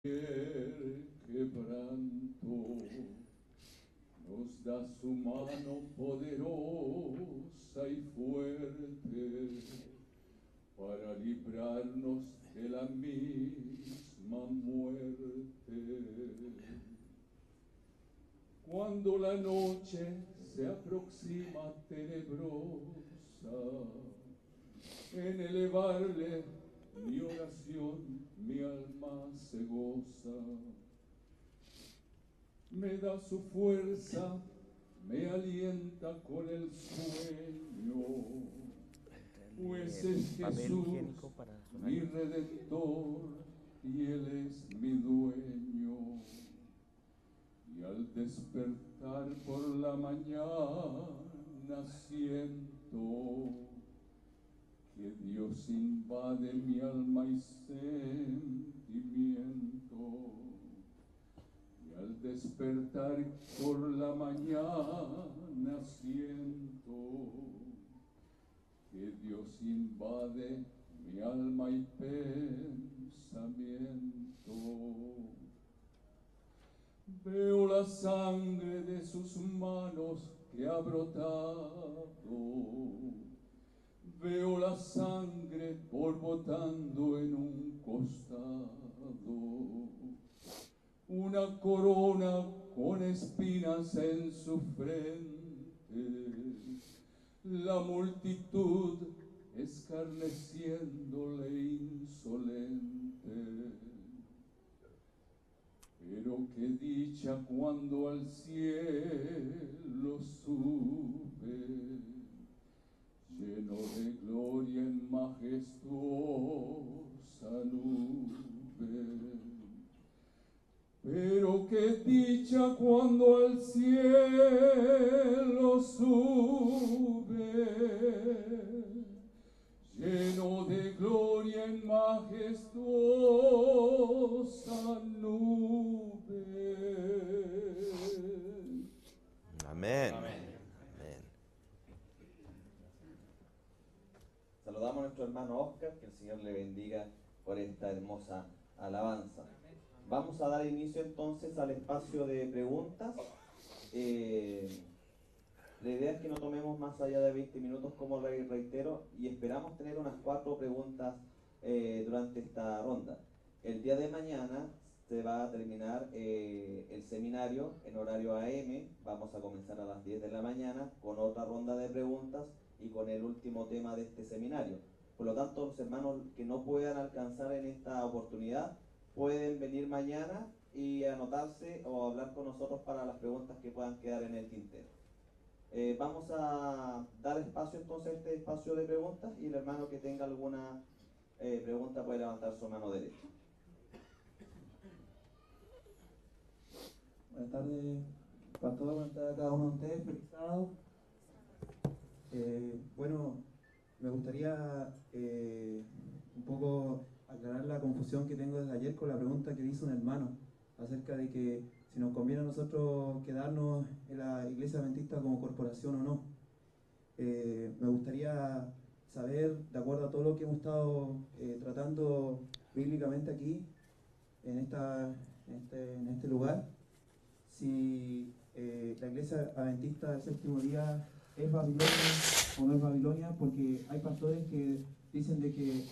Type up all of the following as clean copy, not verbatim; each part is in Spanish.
El quebranto nos da su mano poderosa y fuerte para librarnos de la misma muerte. Cuando la noche se aproxima tenebrosa, en elevarle mi oración, mi alma se goza. Me da su fuerza, me alienta con el sueño, pues es Jesús mi Redentor y Él es mi dueño. Y al despertar por la mañana siento que Dios invade mi alma y sentimiento. Y al despertar por la mañana siento que Dios invade mi alma y pensamiento. Veo la sangre de sus manos que ha brotado. Veo la sangre borbotando en un costado. Una corona con espinas en su frente. La multitud escarneciéndole insolente. Pero qué dicha cuando al cielo sube, lleno de gloria en majestuosa nube. Pero qué dicha cuando al cielo sube, lleno de gloria en majestuosa nube. Amén. Amén. Amén. Saludamos a nuestro hermano Oscar, que el Señor le bendiga por esta hermosa alabanza. Vamos a dar inicio entonces al espacio de preguntas. La idea es que no tomemos más allá de 20 minutos, como reitero, y esperamos tener unas 4 preguntas durante esta ronda. El día de mañana se va a terminar el seminario en horario AM. Vamos a comenzar a las 10 de la mañana con otra ronda de preguntas y con el último tema de este seminario. Por lo tanto, los hermanos que no puedan alcanzar en esta oportunidad pueden venir mañana y anotarse o hablar con nosotros para las preguntas que puedan quedar en el tintero. Vamos a dar espacio entonces a este espacio de preguntas, y el hermano que tenga alguna pregunta puede levantar su mano derecha. Buenas tardes, pastor, buenas tardes a cada uno de ustedes, feliz sábado. Bueno, me gustaría un poco aclarar la confusión que tengo desde ayer con la pregunta que hizo un hermano acerca de que si nos conviene a nosotros quedarnos en la Iglesia Adventista como corporación o no. Me gustaría saber, de acuerdo a todo lo que hemos estado tratando bíblicamente aquí, en este lugar, si la Iglesia Adventista del Séptimo Día es Babilonia o no es Babilonia, porque hay pastores que dicen de que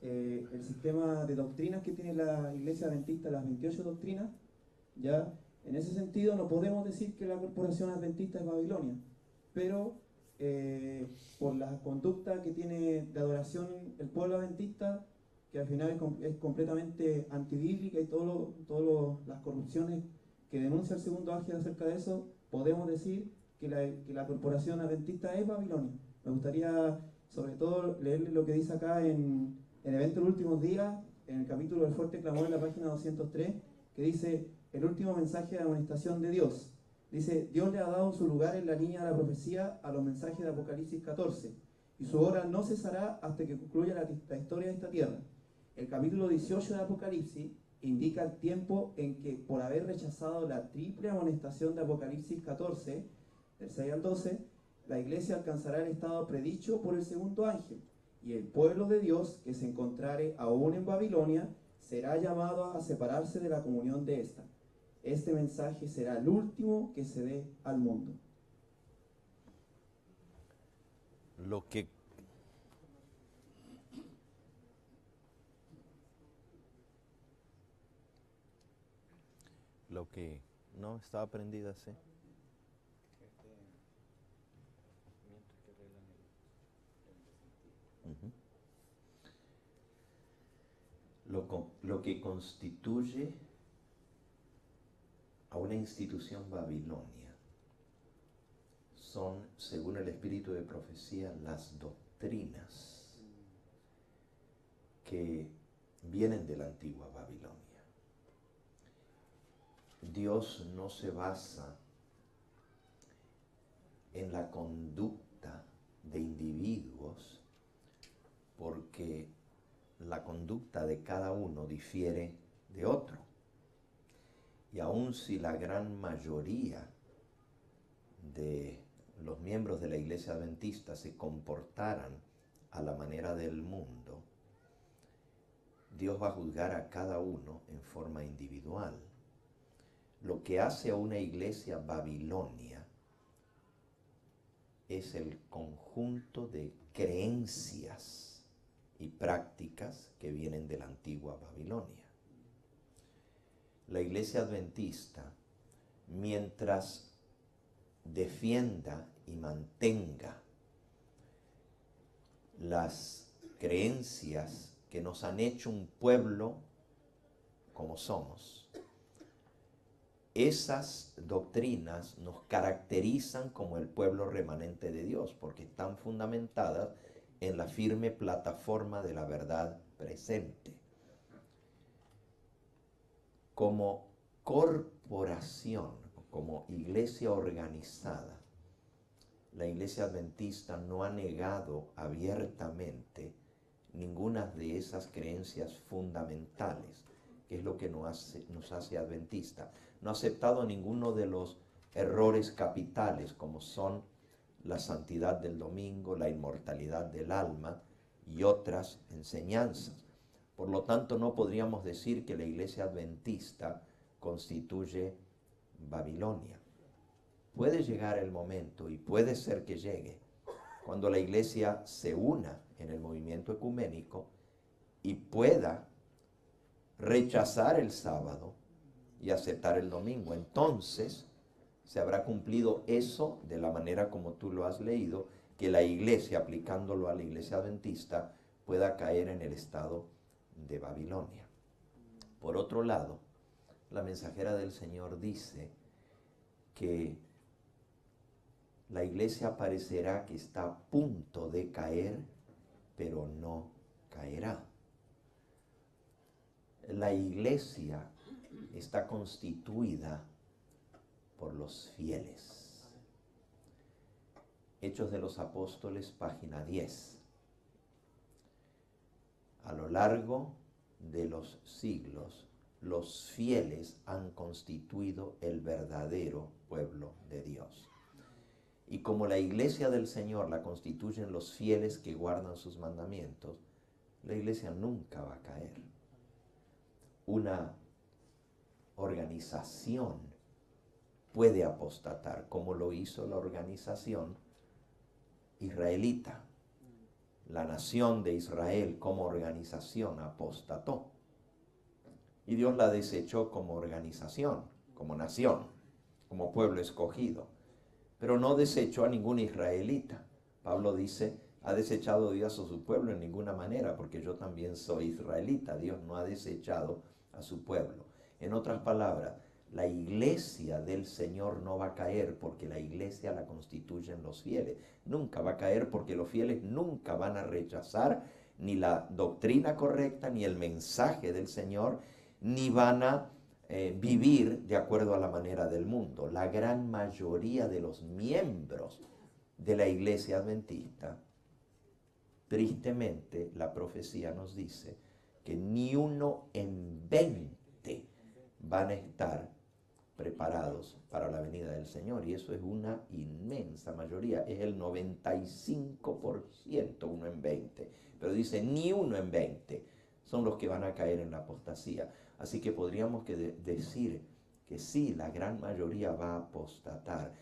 el sistema de doctrinas que tiene la Iglesia Adventista, las 28 doctrinas, ya en ese sentido no podemos decir que la corporación adventista es Babilonia, pero por la conducta que tiene de adoración el pueblo adventista, que al final es completamente antibíblica, y todas las corrupciones que denuncia el segundo ángel acerca de eso, podemos decir que la corporación adventista es Babilonia. Me gustaría sobre todo leerle lo que dice acá en el evento de los últimos días, en el capítulo del fuerte clamor, en la página 203, que dice: el último mensaje de amonestación de Dios. Dice: Dios le ha dado su lugar en la línea de la profecía a los mensajes de Apocalipsis 14, y su obra no cesará hasta que concluya la historia de esta tierra. El capítulo 18 de Apocalipsis indica el tiempo en que, por haber rechazado la triple amonestación de Apocalipsis 14, del 6 al 12, la iglesia alcanzará el estado predicho por el segundo ángel, y el pueblo de Dios, que se encontrare aún en Babilonia, será llamado a separarse de la comunión de esta. Este mensaje será el último que se dé al mundo. Lo que no estaba prendida, ¿sí? Ujú. Lo que constituye a una institución babilonia son, según el espíritu de profecía, las doctrinas que vienen de la antigua Babilonia. Dios no se basa en la conducta de individuos, porque la conducta de cada uno difiere de otro. Y aun si la gran mayoría de los miembros de la Iglesia Adventista se comportaran a la manera del mundo, Dios va a juzgar a cada uno en forma individual. Lo que hace a una iglesia babilonia es el conjunto de creencias y prácticas que vienen de la antigua Babilonia. La iglesia adventista, mientras defienda y mantenga las creencias que nos han hecho un pueblo como somos, esas doctrinas nos caracterizan como el pueblo remanente de Dios, porque están fundamentadas en la firme plataforma de la verdad presente. Como corporación, como iglesia organizada, la iglesia adventista no ha negado abiertamente ninguna de esas creencias fundamentales, que es lo que nos hace adventistas. No ha aceptado ninguno de los errores capitales, como son la santidad del domingo, la inmortalidad del alma y otras enseñanzas. Por lo tanto, no podríamos decir que la iglesia adventista constituye Babilonia. Puede llegar el momento, y puede ser que llegue, cuando la iglesia se una en el movimiento ecuménico y pueda rechazar el sábado y aceptar el domingo. Entonces se habrá cumplido eso de la manera como tú lo has leído, que la iglesia, aplicándolo a la iglesia adventista, pueda caer en el estado de Babilonia. Por otro lado, la mensajera del Señor dice que la iglesia parecerá que está a punto de caer, pero no caerá. La iglesia está constituida por los fieles. Hechos de los Apóstoles, página 10. A lo largo de los siglos, los fieles han constituido el verdadero pueblo de Dios. Y como la iglesia del Señor la constituyen los fieles que guardan sus mandamientos, la iglesia nunca va a caer. Una organización puede apostatar, como lo hizo la organización israelita. La nación de Israel como organización apostató. Y Dios la desechó como organización, como nación, como pueblo escogido. Pero no desechó a ningún israelita. Pablo dice, ha desechado Dios a su pueblo en ninguna manera, porque yo también soy israelita. Dios no ha desechado a su pueblo. En otras palabras, la iglesia del Señor no va a caer porque la iglesia la constituyen los fieles. Nunca va a caer porque los fieles nunca van a rechazar ni la doctrina correcta, ni el mensaje del Señor, ni van a vivir de acuerdo a la manera del mundo. La gran mayoría de los miembros de la iglesia adventista, tristemente, la profecía nos dice que ni uno en 20 van a estar preparados para la venida del Señor, y eso es una inmensa mayoría, es el 95%, uno en 20, pero dice ni uno en 20 son los que van a caer en la apostasía. Así que podríamos decir que sí, la gran mayoría va a apostatar,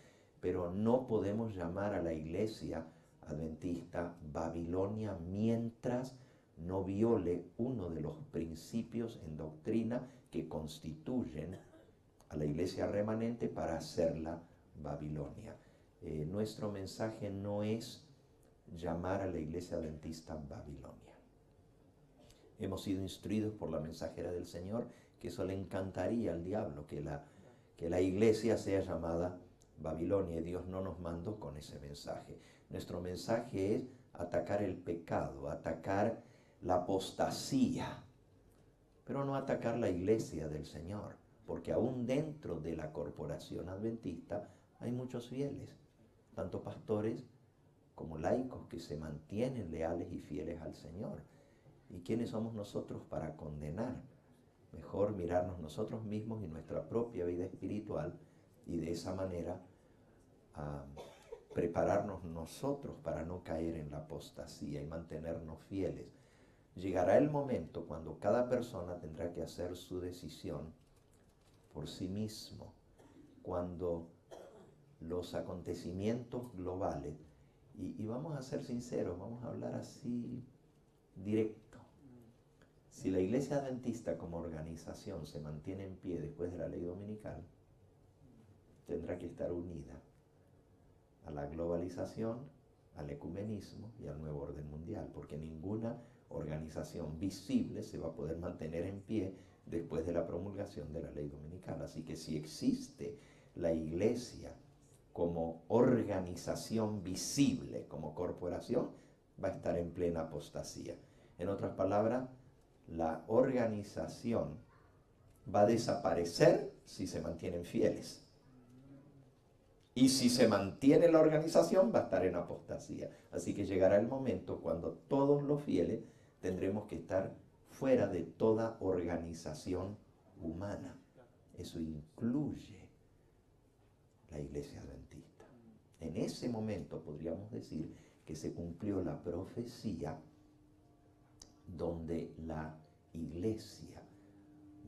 pero no podemos llamar a la iglesia adventista Babilonia mientras no viole uno de los principios en doctrina que constituyen a la iglesia remanente para hacerla Babilonia. Nuestro mensaje no es llamar a la iglesia adventista Babilonia. Hemos sido instruidos por la mensajera del Señor que eso le encantaría al diablo, que la iglesia sea llamada Babilonia, y Dios no nos mandó con ese mensaje. Nuestro mensaje es atacar el pecado, atacar la apostasía, pero no atacar la iglesia del Señor, porque aún dentro de la corporación adventista hay muchos fieles, tanto pastores como laicos que se mantienen leales y fieles al Señor. ¿Y quiénes somos nosotros para condenar? Mejor mirarnos nosotros mismos y nuestra propia vida espiritual, y de esa manera prepararnos nosotros para no caer en la apostasía y mantenernos fieles. Llegará el momento cuando cada persona tendrá que hacer su decisión por sí mismo, cuando los acontecimientos globales, y vamos a ser sinceros, vamos a hablar así directo. Si la iglesia adventista como organización se mantiene en pie después de la ley dominical, tendrá que estar unida a la globalización, al ecumenismo y al nuevo orden mundial, porque ninguna organización visible se va a poder mantener en pie después de la promulgación de la ley dominical. Así que si existe la iglesia como organización visible, como corporación, va a estar en plena apostasía. En otras palabras, la organización va a desaparecer si se mantienen fieles. Y si se mantiene la organización, va a estar en apostasía. Así que llegará el momento cuando todos los fieles tendremos que estar fuera de toda organización humana. Eso incluye la iglesia adventista. En ese momento podríamos decir que se cumplió la profecía donde la iglesia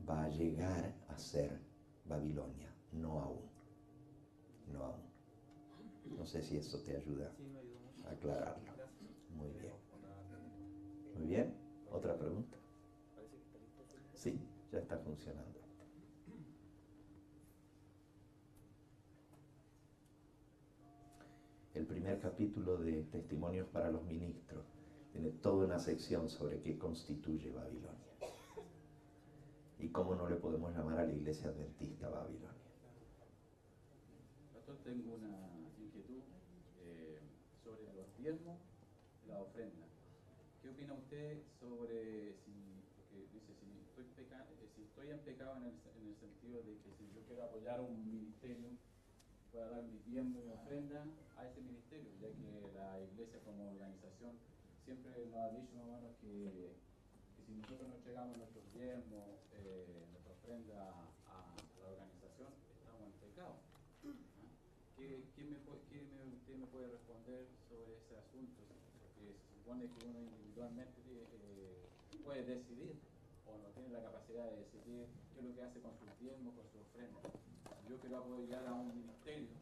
va a llegar a ser Babilonia. No aún. No aún. No sé si eso te ayuda a aclararlo. Muy bien. Muy bien. ¿Otra pregunta? Sí, ya está funcionando. El primer capítulo de Testimonios para los Ministros tiene toda una sección sobre qué constituye Babilonia y cómo no le podemos llamar a la iglesia adventista Babilonia. Pastor, tengo una inquietud sobre los diezmos y la ofrenda. ¿Qué opina usted sobre porque dice, si estoy en pecado en el sentido de que si yo quiero apoyar un ministerio, pueda dar mi diezmo y ofrenda a ese ministerio, ya que la iglesia como organización siempre nos ha dicho, hermanos, que si nosotros no entregamos nuestros diezmos, nuestra ofrenda a la organización, estamos en pecado. ¿Qué me puede responder sobre ese asunto? Porque se supone que uno individualmente puede decidir, o no tiene la capacidad de decidir qué es lo que hace con sus diezmos, con su ofrenda. Yo quiero apoyar a un ministerio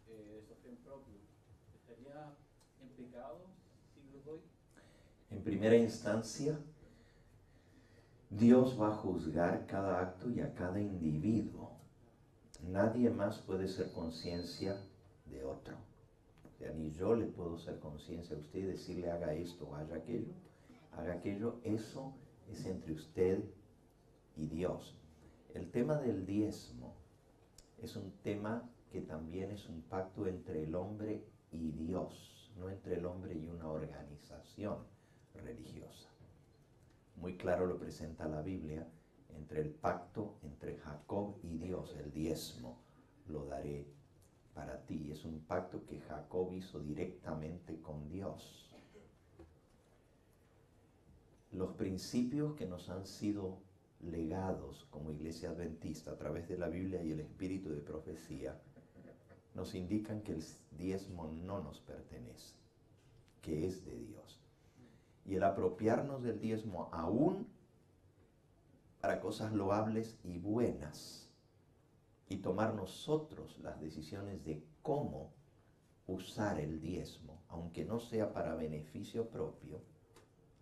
de sostén propio, ¿estaría en pecado si lo doy? En primera instancia, Dios va a juzgar cada acto y a cada individuo. Nadie más puede ser conciencia de otro. O sea, ni yo le puedo ser conciencia a usted y decirle haga esto o haga aquello. Haga aquello, eso es entre usted y Dios. El tema del diezmo es un tema que también es un pacto entre el hombre y Dios, no entre el hombre y una organización religiosa. Muy claro lo presenta la Biblia, entre el pacto entre Jacob y Dios, el diezmo lo daré para ti. Es un pacto que Jacob hizo directamente con Dios. Los principios que nos han sido legados como iglesia adventista a través de la Biblia y el espíritu de profecía nos indican que el diezmo no nos pertenece, que es de Dios. Y el apropiarnos del diezmo aún para cosas loables y buenas, y tomar nosotros las decisiones de cómo usar el diezmo, aunque no sea para beneficio propio,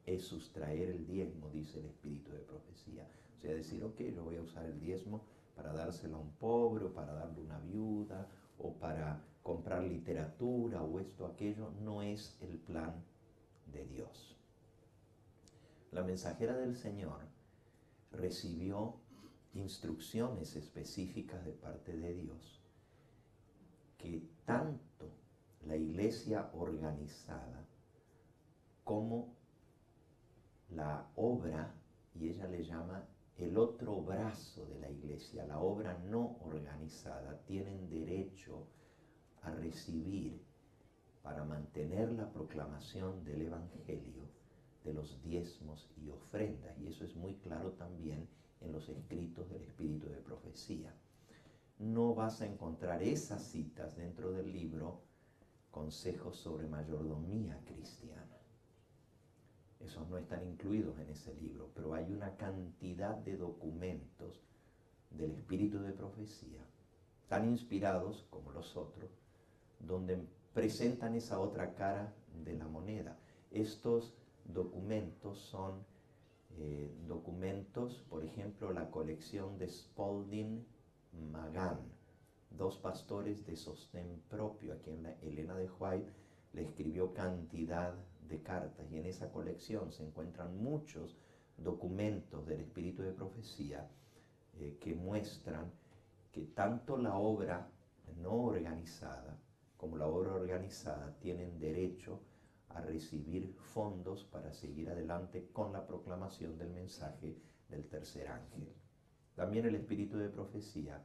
es sustraer el diezmo, dice el espíritu de profecía. O sea, decir, ok, yo voy a usar el diezmo para dárselo a un pobre, o para darle a una viuda, o para comprar literatura, o esto, aquello, no es el plan de Dios. La mensajera del Señor recibió instrucciones específicas de parte de Dios, que tanto la iglesia organizada como la obra, y ella le llama el otro brazo de la iglesia, la obra no organizada, tienen derecho a recibir, para mantener la proclamación del Evangelio, de los diezmos y ofrendas. Y eso es muy claro también en los escritos del espíritu de profecía. No vas a encontrar esas citas dentro del libro Consejos sobre Mayordomía Cristiana. Esos no están incluidos en ese libro, pero hay una cantidad de documentos del espíritu de profecía, tan inspirados como los otros, donde presentan esa otra cara de la moneda. Estos documentos son documentos, por ejemplo, la colección de Spalding Magan, dos pastores de sostén propio, a quien Elena de White le escribió cantidad de cartas, y en esa colección se encuentran muchos documentos del espíritu de profecía que muestran que tanto la obra no organizada como la obra organizada tienen derecho a recibir fondos para seguir adelante con la proclamación del mensaje del tercer ángel. También el espíritu de profecía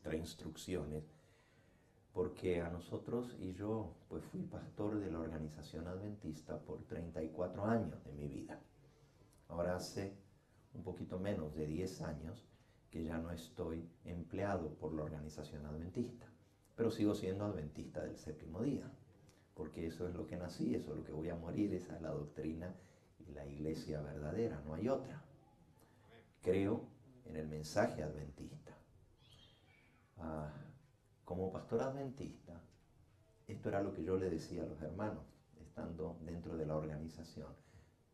trae instrucciones, porque a nosotros, y yo pues fui pastor de la organización adventista por 34 años de mi vida. Ahora hace un poquito menos de 10 años que ya no estoy empleado por la organización adventista, pero sigo siendo adventista del séptimo día, porque eso es lo que nací, eso es lo que voy a morir, esa es la doctrina y la iglesia verdadera, no hay otra. Creo en el mensaje adventista. Como pastor adventista, esto era lo que yo le decía a los hermanos, estando dentro de la organización: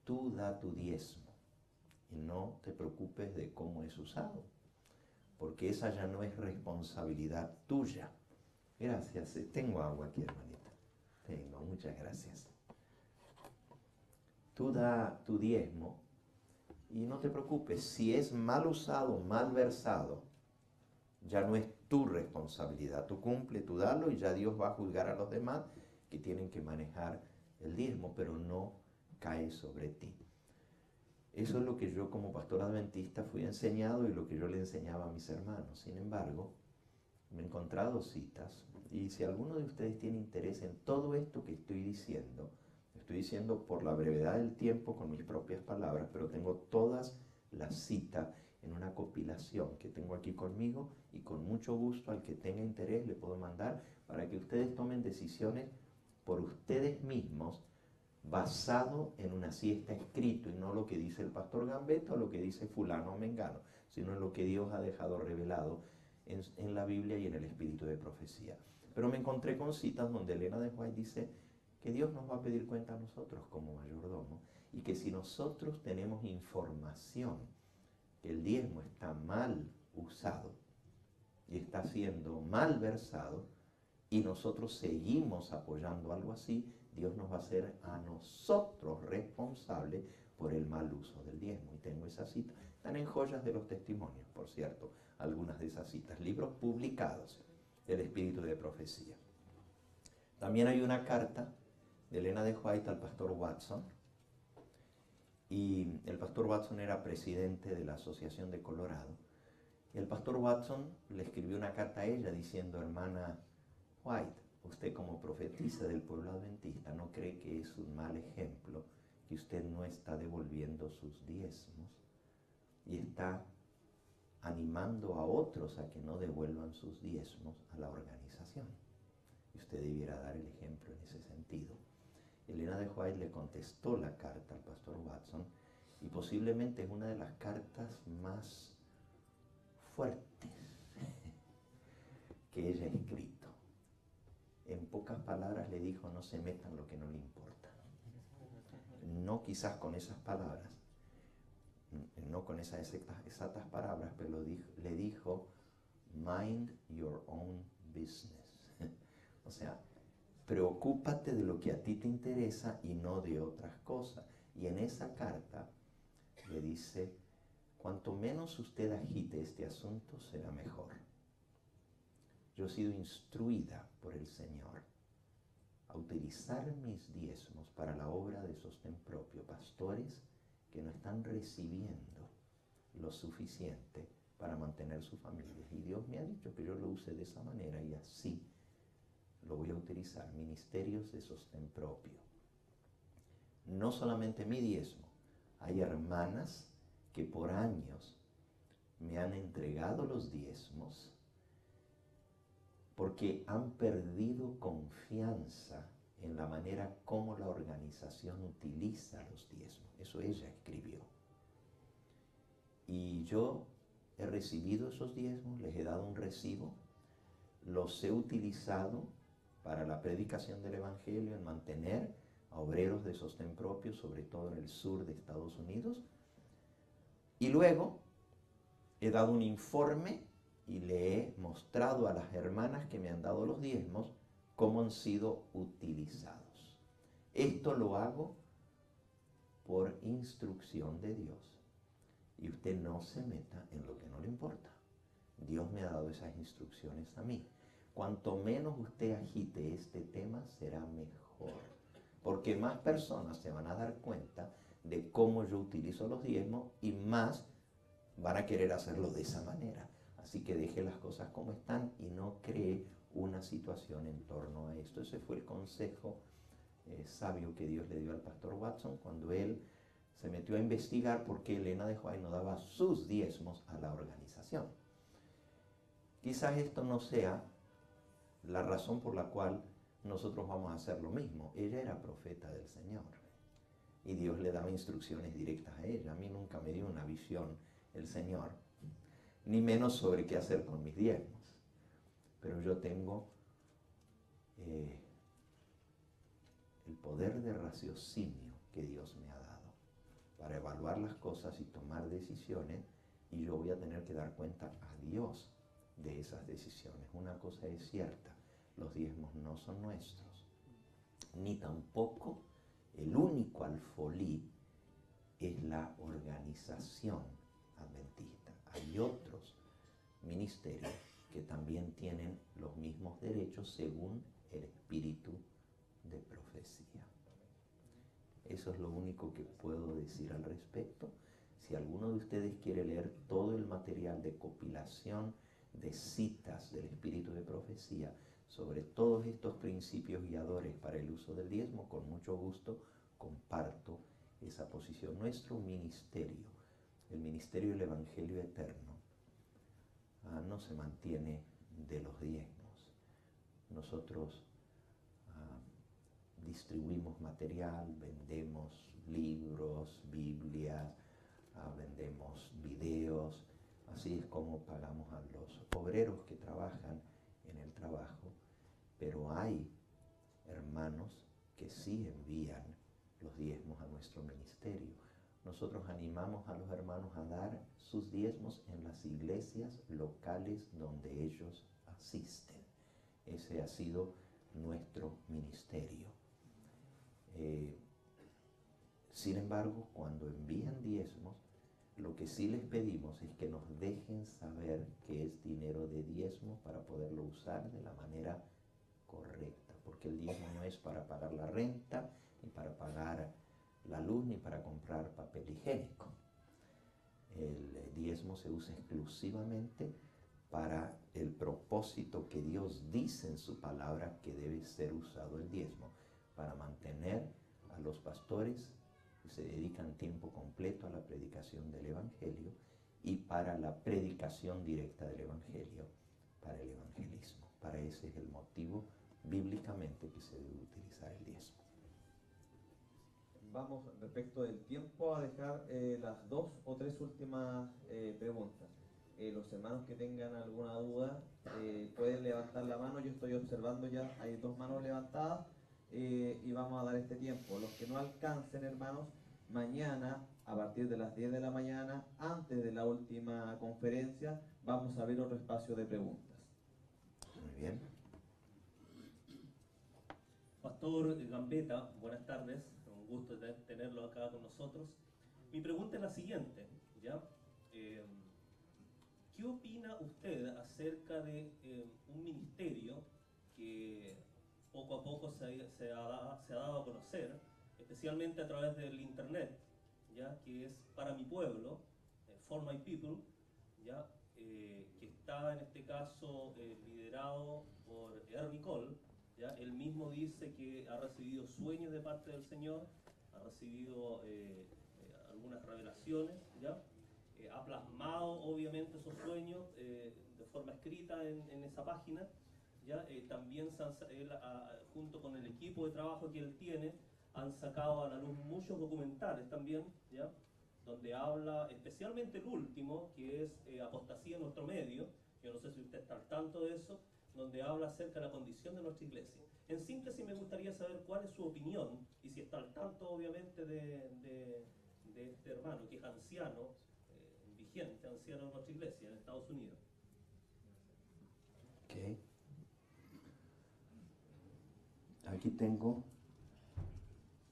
tú da tu diezmo y no te preocupes de cómo es usado, porque esa ya no es responsabilidad tuya. Gracias, tengo agua aquí, hermanita. Tengo, muchas gracias. Tú da tu diezmo y no te preocupes, si es mal usado, mal versado, ya no es tu responsabilidad. Tú cumple, tú dalo, y ya Dios va a juzgar a los demás que tienen que manejar el diezmo, pero no cae sobre ti. Eso es lo que yo como pastor adventista fui enseñado y lo que yo le enseñaba a mis hermanos. Sin embargo, me he encontrado citas, y si alguno de ustedes tiene interés en todo esto que estoy diciendo por la brevedad del tiempo con mis propias palabras, pero tengo todas las citas en una compilación que tengo aquí conmigo, y con mucho gusto al que tenga interés le puedo mandar para que ustedes tomen decisiones por ustedes mismos, basado en una así está escrito, y no lo que dice el pastor Gambetta o lo que dice fulano o mengano, sino en lo que Dios ha dejado revelado en la Biblia y en el espíritu de profecía. Pero me encontré con citas donde Elena de White dice que Dios nos va a pedir cuenta a nosotros como mayordomo, y que si nosotros tenemos información que el diezmo está mal usado y está siendo mal versado, y nosotros seguimos apoyando algo así, Dios nos va a hacer a nosotros responsables por el mal uso del diezmo. Y tengo esas citas, están en Joyas de los Testimonios, por cierto, algunas de esas citas, libros publicados del espíritu de profecía. También hay una carta de Elena de White al pastor Watson, y el pastor Watson era presidente de la Asociación de Colorado, y el pastor Watson le escribió una carta a ella diciendo: hermana White, usted como profetisa del pueblo adventista, ¿no cree que es un mal ejemplo que usted no está devolviendo sus diezmos y está animando a otros a que no devuelvan sus diezmos a la organización? Y usted debiera dar el ejemplo en ese sentido. Elena de White le contestó la carta al pastor Watson y posiblemente es una de las cartas más fuertes que ella ha escrito. En pocas palabras le dijo: no se metan lo que no le importa. No quizás con esas palabras, no con esas exactas palabras, pero le dijo: mind your own business. O sea, preocúpate de lo que a ti te interesa y no de otras cosas. Y en esa carta le dice: cuanto menos usted agite este asunto, será mejor. Yo he sido instruida por el Señor a utilizar mis diezmos para la obra de sostén propio. Pastores que no están recibiendo lo suficiente para mantener su familia. Y Dios me ha dicho que yo lo use de esa manera y así lo voy a utilizar. Ministerios de sostén propio. No solamente mi diezmo. Hay hermanas que por años me han entregado los diezmos porque han perdido confianza en la manera como la organización utiliza los diezmos. Eso ella escribió. Y yo he recibido esos diezmos, les he dado un recibo, los he utilizado para la predicación del Evangelio, en mantener a obreros de sostén propio, sobre todo en el sur de Estados Unidos. Y luego he dado un informe y le he mostrado a las hermanas que me han dado los diezmos cómo han sido utilizados. Esto lo hago por instrucción de Dios. Y usted no se meta en lo que no le importa. Dios me ha dado esas instrucciones a mí. Cuanto menos usted agite este tema, será mejor. Porque más personas se van a dar cuenta de cómo yo utilizo los diezmos y más van a querer hacerlo de esa manera. Así que deje las cosas como están y no cree una situación en torno a esto. Ese fue el consejo sabio que Dios le dio al pastor Watson cuando él se metió a investigar por qué Elena de White no daba sus diezmos a la organización. Quizás esto no sea la razón por la cual nosotros vamos a hacer lo mismo. Ella era profeta del Señor y Dios le daba instrucciones directas a ella. A mí nunca me dio una visión el Señor, ni menos sobre qué hacer con mis diezmos. Pero yo tengo el poder de raciocinio que Dios me ha dado para evaluar las cosas y tomar decisiones, y yo voy a tener que dar cuenta a Dios de esas decisiones. Una cosa es cierta: los diezmos no son nuestros, ni tampoco el único alfolí es la organización adventista. Hay otros ministerios que también tienen los mismos derechos según el espíritu de profecía. Eso es lo único que puedo decir al respecto. Si alguno de ustedes quiere leer todo el material de compilación de citas del espíritu de profecía sobre todos estos principios guiadores para el uso del diezmo, con mucho gusto comparto esa posición. Nuestro ministerio, el ministerio del Evangelio Eterno, no se mantiene de los diezmos. Nosotros distribuimos material, vendemos libros, Biblias, vendemos videos. Así es como pagamos a los obreros que trabajan en el trabajo. Pero hay hermanos que sí envían los diezmos a nuestro ministerio. Nosotros animamos a los hermanos a dar sus diezmos en las iglesias locales donde ellos asisten. Ese ha sido nuestro ministerio. Sin embargo, cuando envían diezmos, lo que sí les pedimos es que nos dejen saber que es dinero de diezmo para poderlo usar de la manera correcta, porque el diezmo no es para pagar la renta, ni para pagar la luz, ni para comprar papel higiénico. El diezmo se usa exclusivamente para el propósito que Dios dice en su palabra que debe ser usado el diezmo, para mantener a los pastores que se dedican tiempo completo a la predicación del Evangelio y para la predicación directa del Evangelio, para el evangelismo. Para ese es el motivo bíblicamente que se debe utilizar el diezmo. vamos respecto del tiempo a dejar las 2 o 3 últimas preguntas. Los hermanos que tengan alguna duda pueden levantar la mano. Yo estoy observando ya, hay 2 manos levantadas y vamos a dar este tiempo. Los que no alcancen, hermanos, mañana a partir de las 10 de la mañana, antes de la última conferencia, vamos a abrir otro espacio de preguntas. Muy bien. Pastor Gambetta, buenas tardes, un gusto tenerlo acá con nosotros. Mi pregunta es la siguiente, ¿ya? ¿Qué opina usted acerca de un ministerio que poco a poco se ha dado a conocer, especialmente a través del internet, ¿ya? Que es Para Mi Pueblo, For My People, ¿ya? Que está en este caso liderado por Ernie Cole, ¿ya? Él mismo dice que ha recibido sueños de parte del Señor, ha recibido algunas revelaciones, ¿ya? Ha plasmado obviamente esos sueños de forma escrita en esa página, ¿ya? También él, junto con el equipo de trabajo que él tiene, han sacado a la luz muchos documentales también, ¿ya? Donde habla, especialmente el último, que es Apostasía en nuestro medio. Yo no sé si usted está al tanto de eso, donde habla acerca de la condición de nuestra iglesia. En síntesis, me gustaría saber cuál es su opinión y si está al tanto, obviamente, de este hermano que es anciano, vigente, anciano de nuestra iglesia en Estados Unidos. Ok. Aquí tengo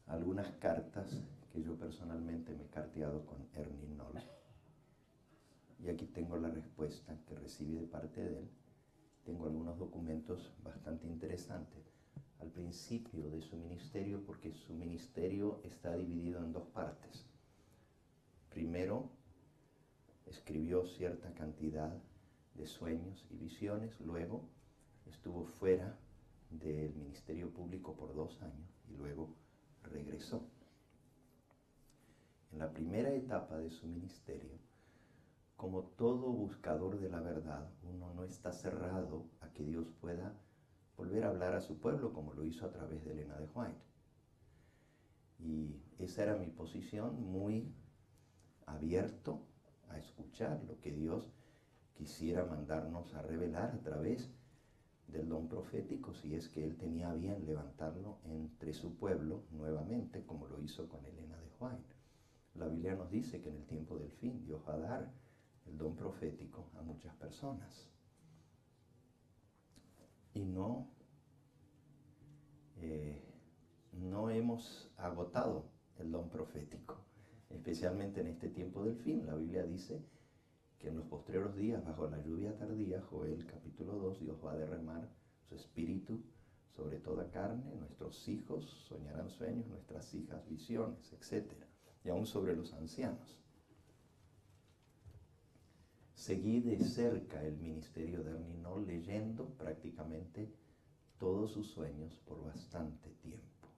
algunas cartas que yo personalmente me he carteado con Ernie Knoll. Y aquí tengo la respuesta que recibí de parte de él. Tengo algunos documentos bastante interesantes al principio de su ministerio, porque su ministerio está dividido en 2 partes. Primero, escribió cierta cantidad de sueños y visiones, luego estuvo fuera del ministerio público por 2 años y luego regresó. En la primera etapa de su ministerio, como todo buscador de la verdad, uno no está cerrado a que Dios pueda volver a hablar a su pueblo como lo hizo a través de Elena de White. Y esa era mi posición, muy abierto a escuchar lo que Dios quisiera mandarnos a revelar a través del don profético, si es que Él tenía bien levantarlo entre su pueblo nuevamente, como lo hizo con Elena de White. La Biblia nos dice que en el tiempo del fin Dios va a dar el don profético a muchas personas. Y no hemos agotado el don profético, especialmente en este tiempo del fin. La Biblia dice que en los postreros días, bajo la lluvia tardía, Joel capítulo 2, Dios va a derramar su espíritu sobre toda carne, nuestros hijos soñarán sueños, nuestras hijas visiones, etc. Y aún sobre los ancianos. Seguí de cerca el ministerio de Ernie Knoll, leyendo prácticamente todos sus sueños por bastante tiempo.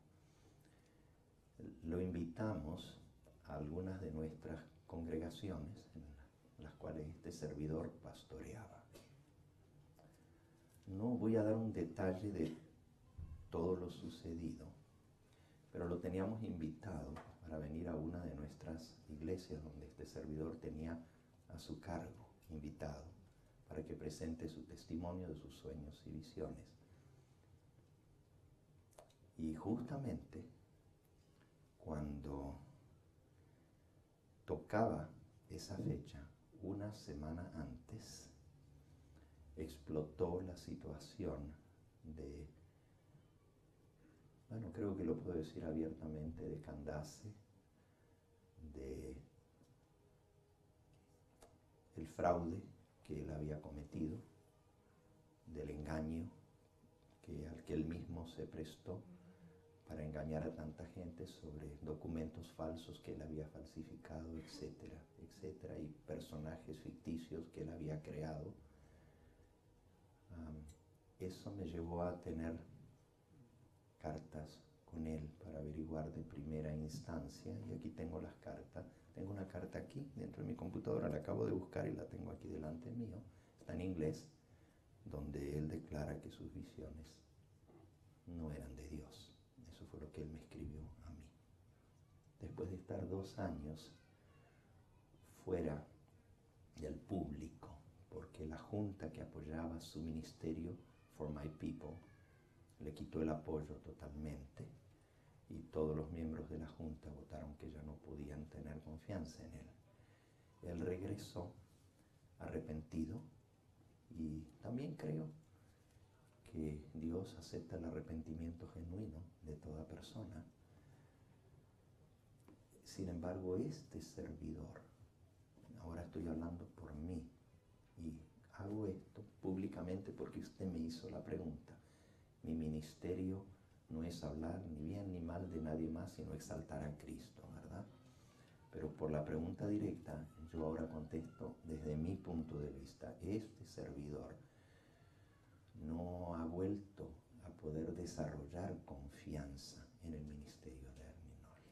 Lo invitamos a algunas de nuestras congregaciones en las cuales este servidor pastoreaba. No voy a dar un detalle de todo lo sucedido, pero lo teníamos invitado para venir a una de nuestras iglesias donde este servidor tenía a su cargo, invitado, para que presente su testimonio de sus sueños y visiones. Y justamente cuando tocaba esa fecha, una semana antes, explotó la situación de, bueno, creo que lo puedo decir abiertamente, de Candace, de el fraude que él había cometido, del engaño al que él mismo se prestó para engañar a tanta gente sobre documentos falsos que él había falsificado, etcétera, etcétera, y personajes ficticios que él había creado. Eso me llevó a tener cartas con él para averiguar de primera instancia, y aquí tengo las cartas. Tengo una carta aquí dentro de mi computadora, la acabo de buscar y la tengo aquí delante mío, está en inglés, donde él declara que sus visiones no eran de Dios. Eso fue lo que él me escribió a mí. después de estar 2 años fuera del público, porque la junta que apoyaba su ministerio, For My People, le quitó el apoyo totalmente y todos los miembros de la junta votaron que ya no podían tener confianza en él. Él regresó arrepentido y también creo que Dios acepta el arrepentimiento genuino de toda persona. Sin embargo, este servidor, ahora estoy hablando por mí y hago esto públicamente porque usted me hizo la pregunta. Mi ministerio no es hablar ni bien ni mal de nadie más, sino exaltar a Cristo, ¿verdad? Pero por la pregunta directa, yo ahora contesto desde mi punto de vista. Este servidor no ha vuelto a poder desarrollar confianza en el ministerio de Erminol.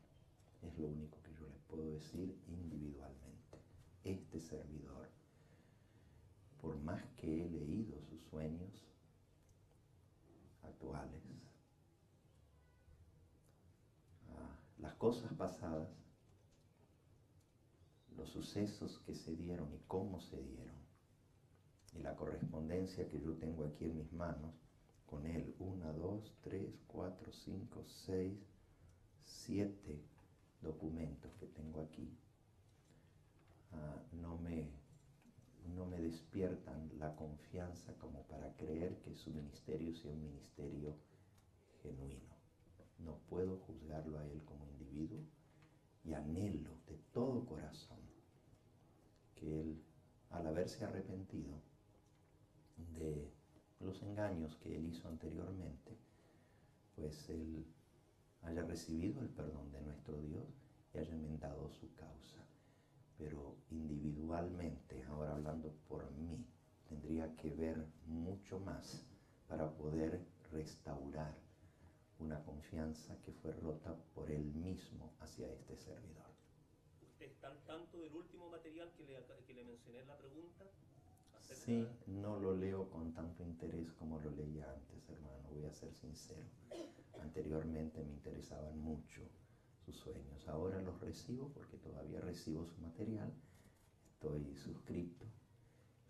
Es lo único que yo les puedo decir individualmente. Este servidor, por más que he leído sus sueños actuales, las cosas pasadas, los sucesos que se dieron y cómo se dieron, y la correspondencia que yo tengo aquí en mis manos con él, 1, 2, 3, 4, 5, 6, 7 documentos que tengo aquí, no me despiertan la confianza como para creer que su ministerio sea un ministerio genuino. No puedo juzgarlo a él como individuo y anhelo de todo corazón que él, al haberse arrepentido de los engaños que él hizo anteriormente, pues él haya recibido el perdón de nuestro Dios y haya enmendado su causa. Pero individualmente, ahora hablando por mí, tendría que ver mucho más para poder restaurar una confianza que fue rota por él mismo hacia este servidor. ¿Usted está al tanto del último material que le mencioné en la pregunta? Sí, no lo leo con tanto interés como lo leía antes, hermano, voy a ser sincero. Anteriormente me interesaban mucho sus sueños. Ahora los recibo porque todavía recibo su material, estoy suscrito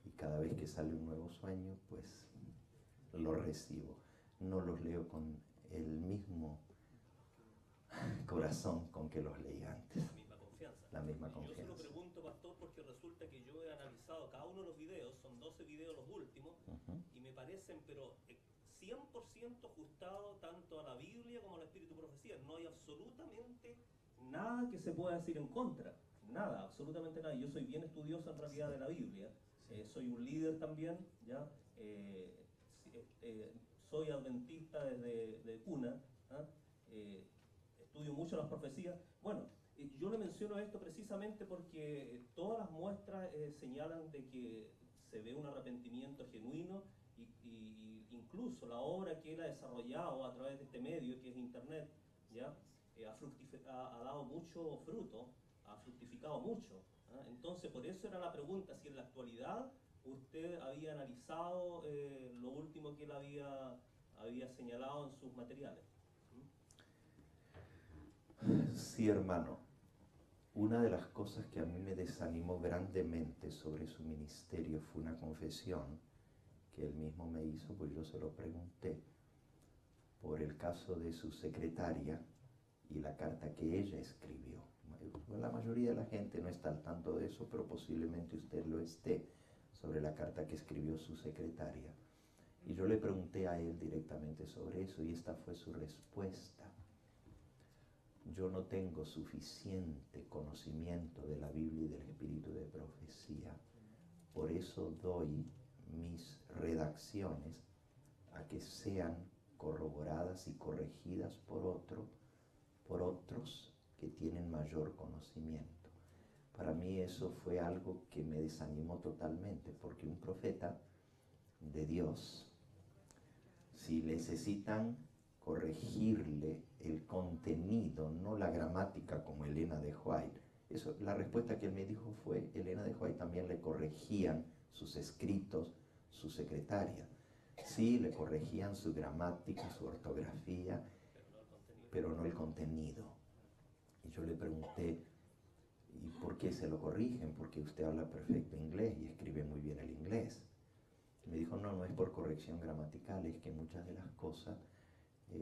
y cada vez que sale un nuevo sueño, pues lo recibo. No los leo con el mismo corazón con que los leí antes. La misma confianza. La misma Yo confianza. se lo pregunto, pastor, porque resulta que yo he analizado cada uno de los videos, son 12 videos los últimos, y me parecen, pero 100% ajustados tanto a la Biblia como al Espíritu de Profecía. No hay absolutamente nada que se pueda decir en contra. Nada, absolutamente nada. Yo soy bien estudioso en realidad de la Biblia. Soy un líder también, ¿ya? Soy adventista desde cuna, ¿ah? Estudio mucho las profecías. Bueno, yo le menciono esto precisamente porque todas las muestras señalan de que se ve un arrepentimiento genuino y incluso la obra que él ha desarrollado a través de este medio que es internet, ¿ya? Ha dado mucho fruto, ha fructificado mucho, ¿ah? Entonces por eso era la pregunta, si en la actualidad usted había analizado lo último que él había señalado en sus materiales. Sí, hermano. Una de las cosas que a mí me desanimó grandemente sobre su ministerio fue una confesión que él mismo me hizo, pues yo se lo pregunté por el caso de su secretaria y la carta que ella escribió. La mayoría de la gente no está al tanto de eso, pero posiblemente usted lo esté, sobre la carta que escribió su secretaria. Y yo le pregunté a él directamente sobre eso y esta fue su respuesta. Yo no tengo suficiente conocimiento de la Biblia y del espíritu de profecía. Por eso doy mis redacciones a que sean corroboradas y corregidas por otros que tienen mayor conocimiento. Para mí eso fue algo que me desanimó totalmente, porque un profeta de Dios, si necesitan corregirle el contenido, no la gramática como Elena de White. Eso, la respuesta que él me dijo fue, Elena de White también le corregían sus escritos, su secretaria. Sí, le corregían su gramática, su ortografía, pero no el contenido. Y yo le pregunté, ¿y por qué se lo corrigen? Porque usted habla perfecto inglés y escribe muy bien el inglés. Y me dijo, no, no es por corrección gramatical, es que muchas de las cosas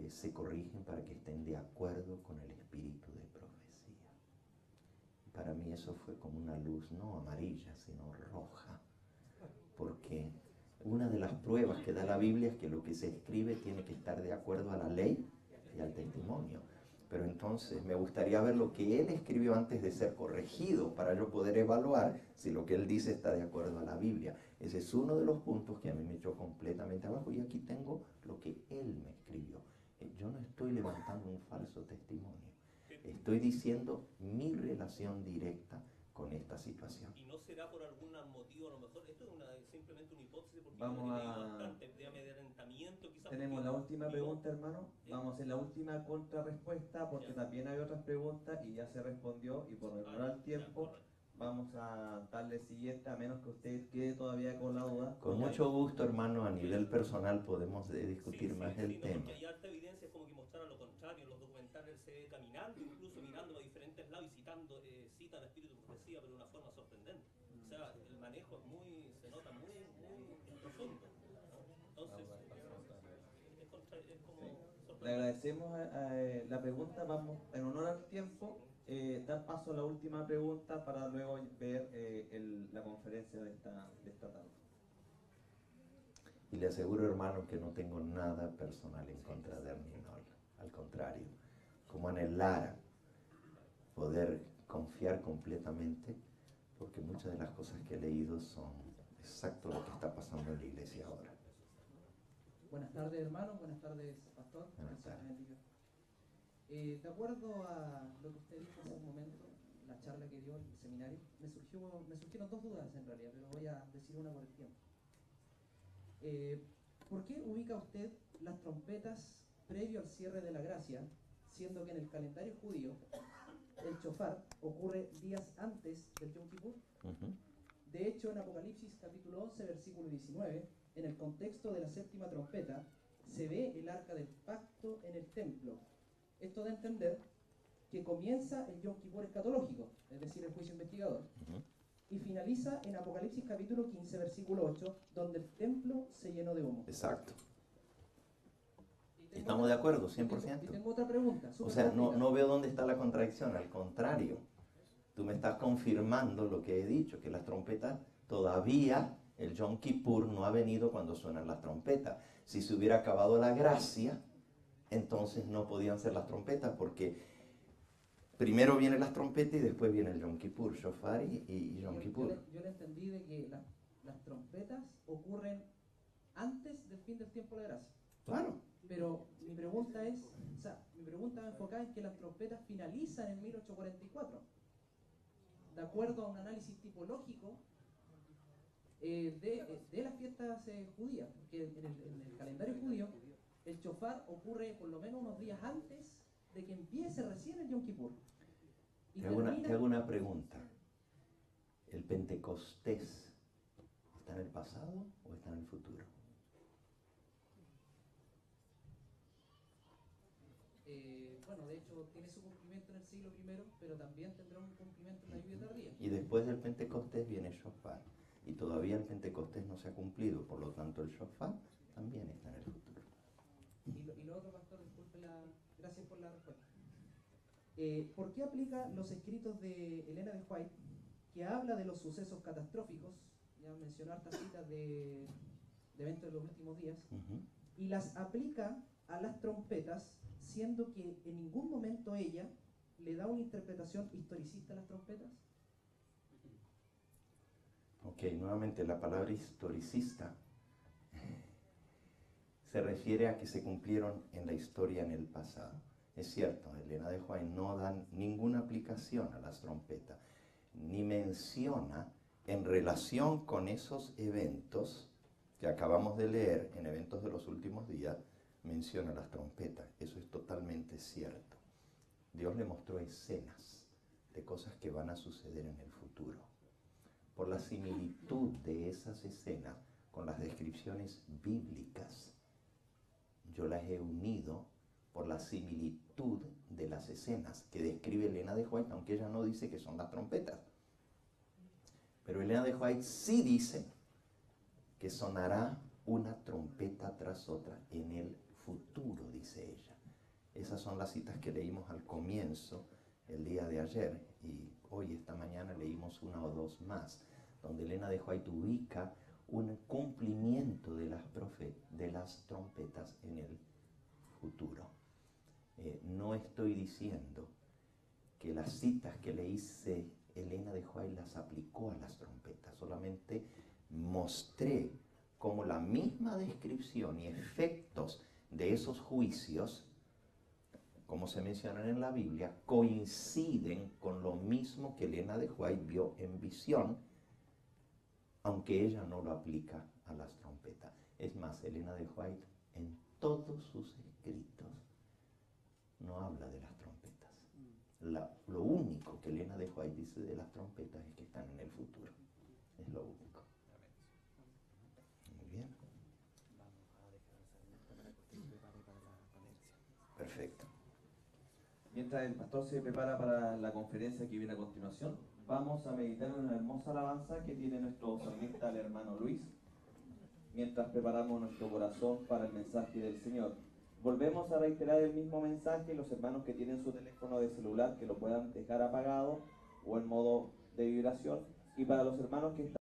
se corrigen para que estén de acuerdo con el espíritu de profecía. Y para mí eso fue como una luz, no amarilla, sino roja. Porque una de las pruebas que da la Biblia es que lo que se escribe tiene que estar de acuerdo a la ley y al testimonio. Pero entonces me gustaría ver lo que él escribió antes de ser corregido para yo poder evaluar si lo que él dice está de acuerdo a la Biblia. Ese es uno de los puntos que a mí me echó completamente abajo. Y aquí tengo lo que él me escribió. Yo no estoy levantando un falso testimonio. Estoy diciendo mi relación directa con esta situación. ¿Y no será por algún motivo, a lo mejor? Esto es simplemente una hipótesis, porque Vamos yo he leído a- bastante de amedrentamiento, quizás. Tenemos la última pregunta, hermano. Vamos a hacer la última contrarrespuesta porque Ya. también hay otras preguntas y ya se respondió y por honor al tiempo vamos a darle siguiente a menos que usted quede todavía con la duda. Con mucho gusto, hermano, a nivel personal podemos discutir más el no, tema. porque hay harta evidencia, es como que mostrara lo contrario. En los documentales él se ve caminando, incluso mirando a diferentes lados y citando, cita al espíritu de profecía, pero de una forma sorprendente. O sea, el manejo es muy, se nota muy, muy profundo, ¿no? Entonces, es como Le sorprendente. agradecemos la pregunta. Vamos, en honor al tiempo, dar paso a la última pregunta para luego ver la conferencia de esta tarde. Y le aseguro, hermano, que no tengo nada personal en contra de Erninol. Al contrario, como anhelara poder confiar completamente, porque muchas de las cosas que he leído son exacto lo que está pasando en la iglesia ahora. Buenas tardes, hermano. Buenas tardes, pastor. Buenas tardes. De acuerdo a lo que usted dijo hace un momento, la charla que dio en el seminario, me surgieron dos dudas en realidad, pero voy a decir una por el tiempo. ¿Por qué ubica usted las trompetas previo al cierre de la gracia, siendo que en el calendario judío el shofar ocurre días antes del Yom Kippur? De hecho, en Apocalipsis capítulo 11, versículo 19, en el contexto de la séptima trompeta, se ve el arca del pacto en el templo. Esto da a entender que comienza el Yom Kippur escatológico, es decir, el juicio investigador, y finaliza en Apocalipsis capítulo 15, versículo 8, donde el templo se llenó de humo. Exacto. Estamos de acuerdo, 100%. Y tengo otra pregunta. O sea, no veo dónde está la contradicción, al contrario. Tú me estás confirmando lo que he dicho, que las trompetas todavía, el Yom Kippur no ha venido cuando suenan las trompetas. Si se hubiera acabado la gracia, entonces no podían ser las trompetas, porque primero vienen las trompetas y después viene el Yom Kippur, Shofar y Yom Kippur. Yo le entendí de que las trompetas ocurren antes del fin del tiempo de la gracia. Claro. Pero mi pregunta va enfocada en que las trompetas finalizan en 1844. De acuerdo a un análisis tipológico de las fiestas judías, porque en el calendario judío el shofar ocurre por lo menos unos días antes de que empiece recién el Yom Kippur. Y Te hago una pregunta. ¿El Pentecostés está en el pasado o está en el futuro? Bueno, de hecho tiene su cumplimiento en el siglo I, pero también tendrá un cumplimiento en la lluvia tardía. Y después del Pentecostés viene Shofar. Y todavía el Pentecostés no se ha cumplido, por lo tanto el Shofar también está en el futuro. Y lo otro, pastor, gracias por la respuesta. ¿Por qué aplica los escritos de Elena de White, que habla de los sucesos catastróficos, ya mencionó hartas citas de eventos de los últimos días, y las aplica a las trompetas, siendo que en ningún momento ella le da una interpretación historicista a las trompetas? Ok, nuevamente la palabra historicista se refiere a que se cumplieron en la historia en el pasado. Es cierto, Elena de White no da ninguna aplicación a las trompetas, ni menciona en relación con esos eventos que acabamos de leer, en eventos de los últimos días, menciona las trompetas. Eso es totalmente cierto. Dios le mostró escenas de cosas que van a suceder en el futuro. Por la similitud de esas escenas con las descripciones bíblicas, yo las he unido por la similitud de las escenas que describe Elena de White, aunque ella no dice que son las trompetas. Pero Elena de White sí dice que sonará una trompeta tras otra en el futuro, dice ella. Esas son las citas que leímos al comienzo el día de ayer, y hoy, esta mañana, leímos una o dos más, donde Elena de White ubica un cumplimiento de las trompetas en el futuro. No estoy diciendo que las citas que le hice Elena de White las aplicó a las trompetas, solamente mostré cómo la misma descripción y efectos de esos juicios, como se mencionan en la Biblia, coinciden con lo mismo que Elena de White vio en visión, aunque ella no lo aplica a las trompetas. Es más, Elena de White en todos sus escritos no habla de las trompetas. Lo único que Elena de White dice de las trompetas es que están en el futuro. Es lo único. Muy bien. Perfecto. Mientras el pastor se prepara para la conferencia que viene a continuación, vamos a meditar en una hermosa alabanza que tiene nuestro salmista, el hermano Luis, mientras preparamos nuestro corazón para el mensaje del Señor. Volvemos a reiterar el mismo mensaje, los hermanos que tienen su teléfono de celular que lo puedan dejar apagado o en modo de vibración, y para los hermanos que están